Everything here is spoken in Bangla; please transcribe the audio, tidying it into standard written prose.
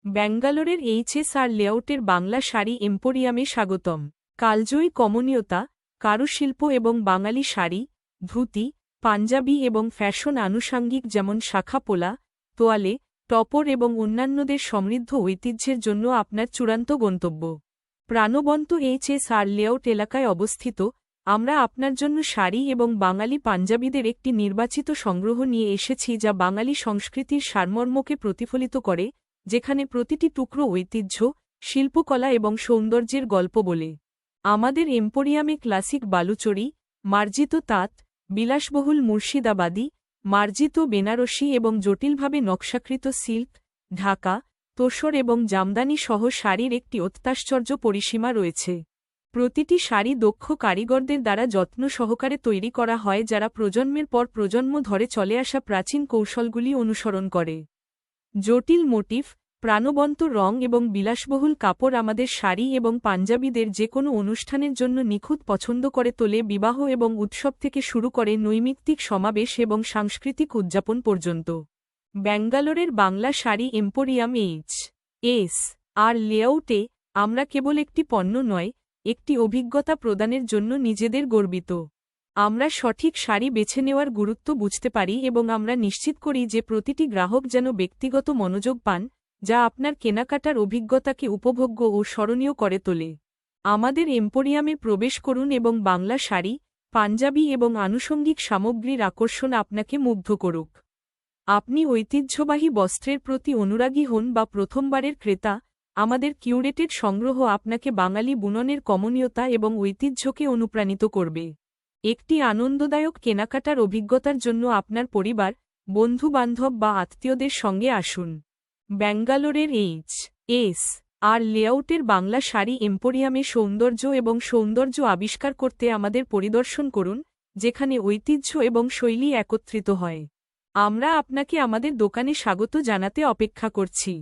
ব্যাঙ্গালোরের এইচএসআর লেআউটের বাংলা শাড়ি এম্পোরিয়ামে স্বাগতম। কালজয়ী কমনীয়তা, কারুশিল্প এবং বাঙালি শাড়ি, ধুতি, পাঞ্জাবি এবং ফ্যাশন আনুষাঙ্গিক যেমন শাখাপোলা, তোয়ালে, টপর এবং অন্যান্যদের সমৃদ্ধ ঐতিহ্যের জন্য আপনার চূড়ান্ত গন্তব্য। প্রাণবন্ত এইচএসআর লেআউট এলাকায় অবস্থিত, আমরা আপনার জন্য শাড়ি এবং বাঙালি পাঞ্জাবিদের একটি নির্বাচিত সংগ্রহ নিয়ে এসেছি যা বাঙালি সংস্কৃতির সারমর্মকে প্রতিফলিত করে, যেখানে প্রতিটি টুকরো ঐতিহ্য, শিল্পকলা এবং সৌন্দর্যের গল্প বলে। আমাদের এম্পোরিয়ামে ক্লাসিক বালুচরী, মার্জিত তাঁত, বিলাসবহুল মুর্শিদাবাদী, মার্জিত বেনারসি এবং জটিলভাবে নকশাকৃত সিল্ক, ঢাকা, তোসর এবং জামদানি সহ শাড়ির একটি অত্যাশ্চর্য পরিসীমা রয়েছে। প্রতিটি শাড়ি দক্ষ কারিগরদের দ্বারা যত্ন সহকারে তৈরি করা হয় যারা প্রজন্মের পর প্রজন্ম ধরে চলে আসা প্রাচীন কৌশলগুলি অনুসরণ করে। জটিল মোটিফ, প্রাণবন্ত রং এবং বিলাসবহুল কাপড় আমাদের শাড়ি এবং পাঞ্জাবিদের যে কোনো অনুষ্ঠানের জন্য নিখুঁত পছন্দ করে তোলে, বিবাহ এবং উৎসব থেকে শুরু করে নৈমিত্তিক সমাবেশ এবং সাংস্কৃতিক উদযাপন পর্যন্ত। ব্যাঙ্গালোরের বাংলা শাড়ি এম্পোরিয়াম এইচ.এস.আর লেআউটে আমরা কেবল একটি পণ্য নয়, একটি অভিজ্ঞতা প্রদানের জন্য নিজেদের গর্বিত। আমরা সঠিক শাড়ি বেছে নেওয়ার গুরুত্ব বুঝতে পারি এবং আমরা নিশ্চিত করি যে প্রতিটি গ্রাহক যেন ব্যক্তিগত মনোযোগ পান, যা আপনার কেনাকাটার অভিজ্ঞতাকে উপভোগ্য ও স্মরণীয় করে তোলে। আমাদের এম্পোরিয়ামে প্রবেশ করুন এবং বাংলা শাড়ি, পাঞ্জাবি এবং আনুষঙ্গিক সামগ্রীর আকর্ষণ আপনাকে মুগ্ধ করুক। আপনি ঐতিহ্যবাহী বস্ত্রের প্রতি অনুরাগী হন বা প্রথমবারের ক্রেতা, আমাদের কিউরেটেড সংগ্রহ আপনাকে বাঙালি বুননের কমনীয়তা এবং ঐতিহ্যকে অনুপ্রাণিত করবে। একটি আনন্দদায়ক কেনাকাটার অভিজ্ঞতার জন্য আপনার পরিবার, বন্ধু-বান্ধব বা আত্মীয়দের সঙ্গে আসুন। ব্যাঙ্গালোরের এইচ.এস.আর লেআউটের বাংলা শাড়ি এম্পোরিয়ামে সৌন্দর্য এবং সৌন্দর্য আবিষ্কার করতে আমাদের পরিদর্শন করুন, যেখানে ঐতিহ্য এবং শৈলী একত্রিত হয়। আমরা আপনাকে আমাদের দোকানে স্বাগত জানাতে অপেক্ষা করছি।